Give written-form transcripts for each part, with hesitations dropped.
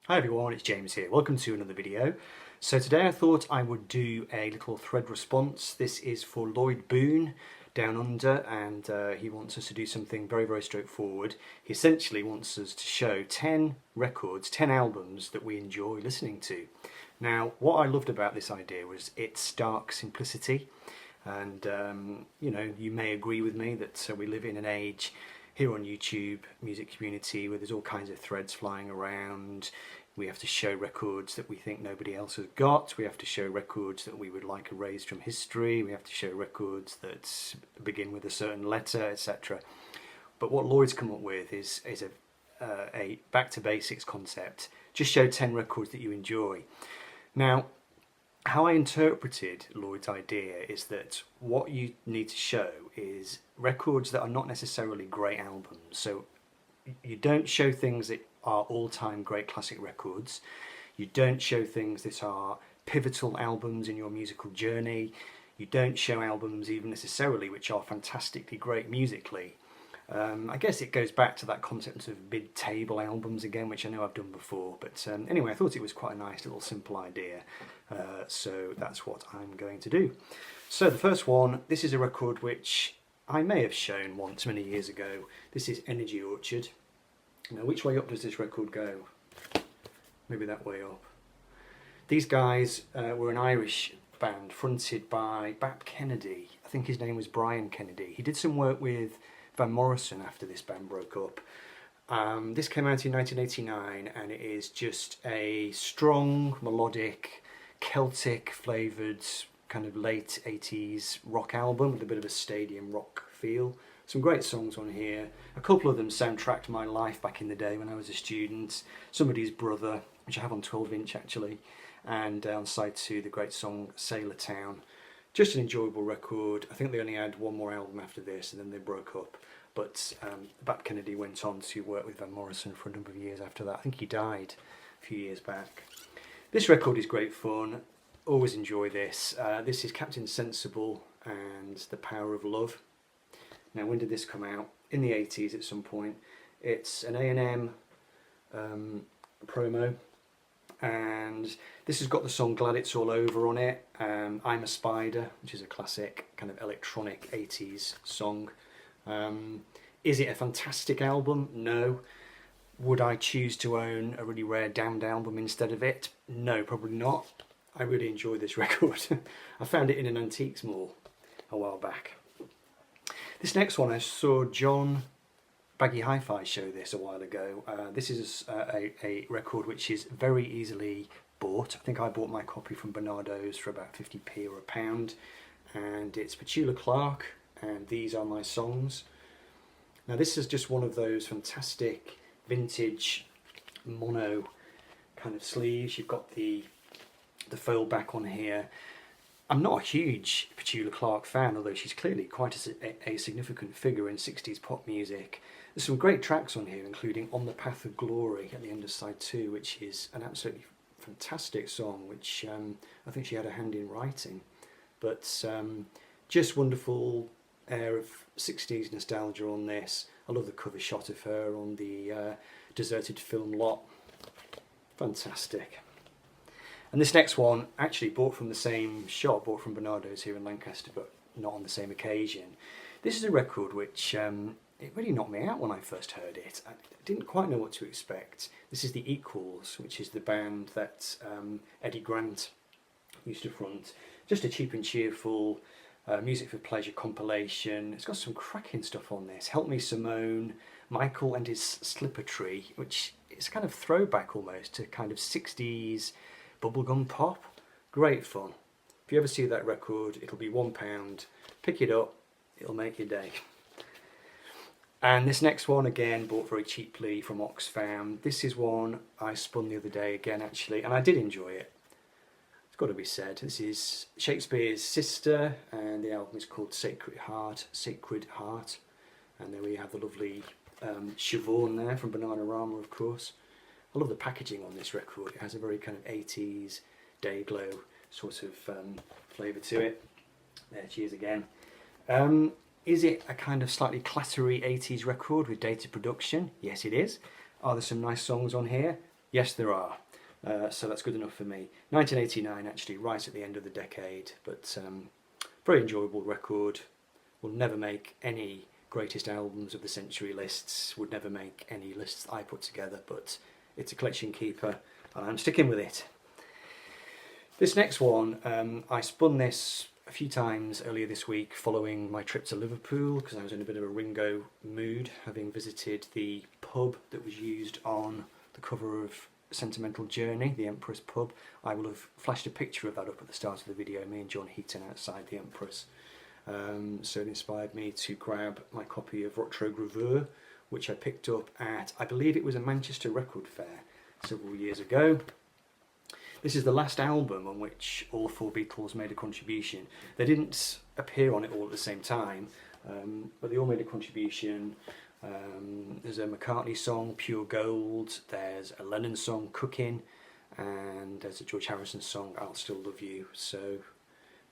Hi everyone, it's James here. Welcome to another video. So today I thought I would do a little thread response. This is for Lloyd Boon down under, and he wants us to do something very straightforward. He essentially wants us to show 10 records, 10 albums that we enjoy listening to. Now what I loved about this idea was its stark simplicity, and you may agree with me that we live in an age here on YouTube music community where there's all kinds of threads flying around. We have to show records that we think nobody else has got. We have to show records that we would like erased from history. We have to show records that begin with a certain letter, etc. But what Lloyd's come up with is a back to basics concept. Just show 10 records that you enjoy. Now, how I interpreted Lloyd's idea is that what you need to show is records that are not necessarily great albums. So you don't show things that are all-time great classic records. You don't show things that are pivotal albums in your musical journey. You don't show albums even necessarily which are fantastically great musically. I guess it goes back to that concept of mid-table albums again, which I know I've done before, but anyway, I thought it was quite a nice little simple idea, so that's what I'm going to do. So the first one, this is a record which I may have shown once many years ago. This is Energy Orchard. Now which way up does this record go? Maybe that way up. These guys were an Irish band fronted by Bap Kennedy. I think his name was Brian Kennedy. He did some work with Van Morrison after this band broke up. This came out in 1989 and it is just a strong, melodic, Celtic flavoured kind of late 80s rock album with a bit of a stadium rock feel. Some great songs on here. A couple of them soundtracked my life back in the day when I was a student. Somebody's Brother, which I have on 12-inch actually, and on side 2 the great song Sailor Town. Just an enjoyable record. I think they only had one more album after this and then they broke up. But Bap Kennedy went on to work with Van Morrison for a number of years after that. I think he died a few years back. This record is great fun. Always enjoy this. This is Captain Sensible and The Power of Love. Now when did this come out? In the 80s at some point. It's an A&M promo. And this has got the song Glad It's All Over on it. I'm a Spider, which is a classic kind of electronic 80s song. Is it a fantastic album? No. Would I choose to own a really rare Damned album instead of it? No, probably not. I really enjoyed this record. I found it in an antiques mall a while back. This next one, I saw John Baggy Hi-Fi show this a while ago. This is a record which is very easily bought. I think I bought my copy from Bernardo's for about 50p or £1, and it's Petula Clark, and These Are My Songs. Now this is just one of those fantastic vintage mono kind of sleeves. You've got the fold back on here. I'm not a huge Petula Clark fan, although she's clearly quite a significant figure in 60s pop music. There's some great tracks on here, including On the Path of Glory at the end of side 2, which is an absolutely fantastic song, which I think she had a hand in writing. But just wonderful air of 60s nostalgia on this. I love the cover shot of her on the deserted film lot. Fantastic. And this next one, actually bought from the same shop, bought from Bernardo's here in Lancaster, but not on the same occasion. This is a record which it really knocked me out when I first heard it. I didn't quite know what to expect. This is The Equals, which is the band that Eddie Grant used to front. Just a cheap and cheerful music for pleasure compilation. It's got some cracking stuff on this. Help Me Simone, Michael and His Slipper Tree, which is kind of throwback almost to kind of 60s bubblegum pop. Great fun. If you ever see that record, it'll be £1. Pick it up, it'll make your day. And this next one, again, bought very cheaply from Oxfam. This is one I spun the other day again, actually, and I did enjoy it. It's got to be said. This is Shakespeares Sister, and the album is called Sacred Heart. And there we have the lovely Siobhan there from Bananarama, of course. I love the packaging on this record. It has a very kind of 80s day glow sort of flavour to it. There she is again. Is it a kind of slightly clattery 80s record with dated production? Yes, it is. Are there some nice songs on here? Yes, there are. So that's good enough for me. 1989, actually, right at the end of the decade, but very enjoyable record. Will never make any greatest albums of the century lists, would never make any lists I put together, but it's a collection keeper and I'm sticking with it. This next one, I spun this a few times earlier this week following my trip to Liverpool because I was in a bit of a Ringo mood, having visited the pub that was used on the cover of Sentimental Journey, the Empress pub. I will have flashed a picture of that up at the start of the video, me and John Heaton outside the Empress. So it inspired me to grab my copy of Ringo River, which I picked up at, I believe it was a Manchester record fair several years ago. This is the last album on which all four Beatles made a contribution. They didn't appear on it all at the same time, but they all made a contribution. There's a McCartney song, Pure Gold, there's a Lennon song, Cooking, and there's a George Harrison song, I'll Still Love You. So,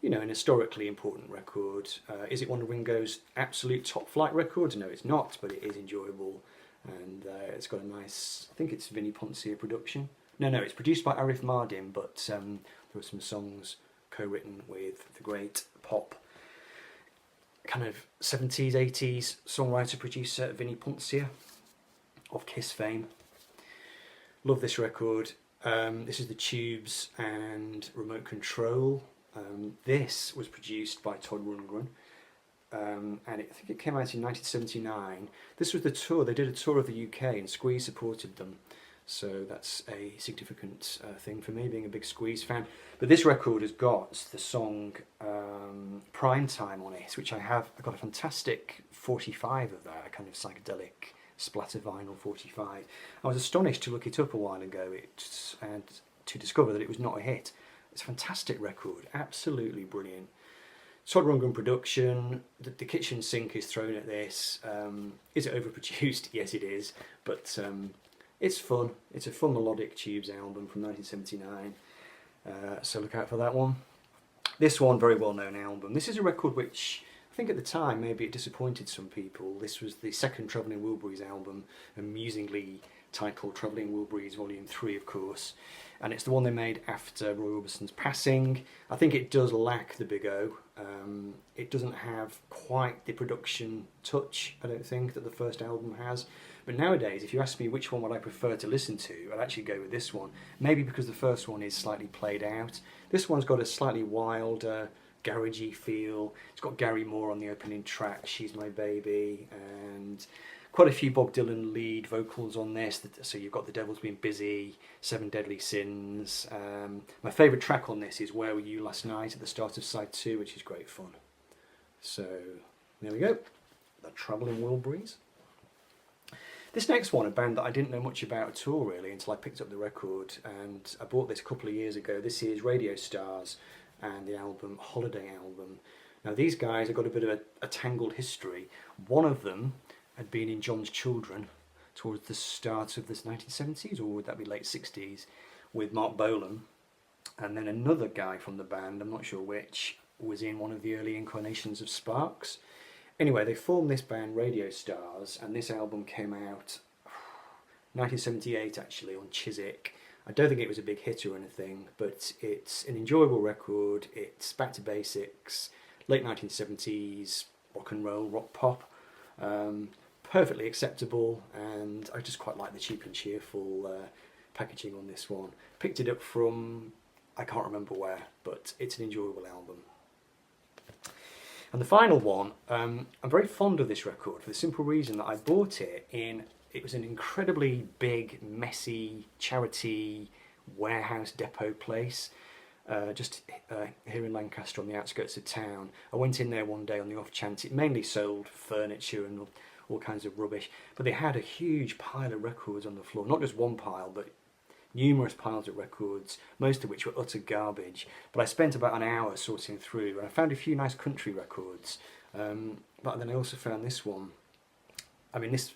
you know, an historically important record. Is it one of Ringo's absolute top flight records? No, it's not, but it is enjoyable, and it's got a nice, I think it's Vinnie Poncia production. No, it's produced by Arif Mardin, but there were some songs co-written with the great pop, kind of 70s, 80s songwriter-producer Vinnie Poncia of Kiss fame. Love this record. This is the Tubes and Remote Control. This was produced by Todd Rundgren, and I think it came out in 1979. This was the tour. They did a tour of the UK and Squeeze supported them. So that's a significant thing for me, being a big Squeeze fan. But this record has got the song Prime Time on it, which I have. I've got a fantastic 45 of that, a kind of psychedelic splatter vinyl 45. I was astonished to look it up a while ago and to discover that it was not a hit. It's a fantastic record, absolutely brilliant. Todd Rundgren production, the kitchen sink is thrown at this. Is it overproduced? Yes, it is, but it's fun. It's a fun melodic Tubes album from 1979, so look out for that one. This one, very well known album. This is a record which I think at the time maybe it disappointed some people. This was the second Travelling Wilburys album, amusingly titled Travelling Wilburys Volume 3 of course, and it's the one they made after Roy Orbison's passing. I think it does lack the Big O. It doesn't have quite the production touch, I don't think, that the first album has. But nowadays, if you ask me which one would I prefer to listen to, I'd actually go with this one. Maybe because the first one is slightly played out. This one's got a slightly wilder, garagey feel. It's got Gary Moore on the opening track, She's My Baby, and quite a few Bob Dylan lead vocals on this. So you've got The Devil's Been Busy, Seven Deadly Sins. My favourite track on this is Where Were You Last Night at the start of side 2, which is great fun. So there we go, the Travelling Wilburys. This next one, a band that I didn't know much about at all really until I picked up the record, and I bought this a couple of years ago. This is Radio Stars and the album Holiday Album. Now these guys have got a bit of a tangled history. One of them had been in John's Children towards the start of the 1970s, or would that be late 60s, with Mark Bolan. And then another guy from the band, I'm not sure which, was in one of the early incarnations of Sparks. Anyway, they formed this band Radio Stars, and this album came out 1978 actually on Chiswick. I don't think it was a big hit or anything, but it's an enjoyable record. It's back to basics, late 1970s rock and roll, rock pop. Perfectly acceptable, and I just quite like the cheap and cheerful packaging on this one. Picked it up from, I can't remember where, but it's an enjoyable album. And the final one, I'm very fond of this record for the simple reason that I bought it in, it was an incredibly big, messy, charity warehouse depot place, just here in Lancaster on the outskirts of town. I went in there one day on the off chance. It mainly sold furniture and all kinds of rubbish, but they had a huge pile of records on the floor, not just one pile, but numerous piles of records, most of which were utter garbage. But I spent about an hour sorting through, and I found a few nice country records, but then I also found this one. I mean, this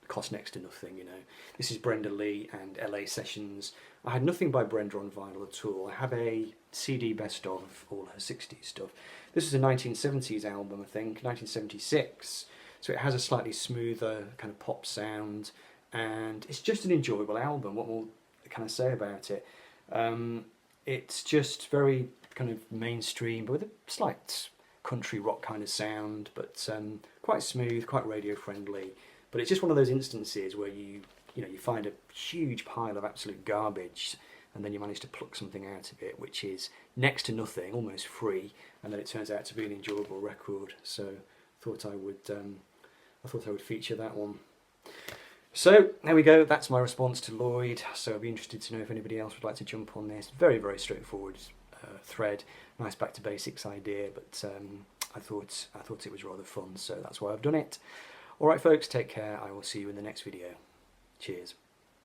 cost next to nothing, you know. This is Brenda Lee and LA Sessions. I had nothing by Brenda on vinyl at all. I have a CD best of all her 60s stuff. This is a 1970s album, I think, 1976, so it has a slightly smoother kind of pop sound, and it's just an enjoyable album. What will can I say about it? It's just very kind of mainstream, but with a slight country rock kind of sound, but quite smooth, quite radio friendly. But it's just one of those instances where you find a huge pile of absolute garbage, and then you manage to pluck something out of it, which is next to nothing, almost free, and then it turns out to be an enjoyable record. So I thought I would feature that one. So there we go, that's my response to Lloyd. So I'd be interested to know if anybody else would like to jump on this. Very, very straightforward thread, nice back to basics idea, but I thought it was rather fun, so that's why I've done it. Alright folks, take care, I will see you in the next video. Cheers.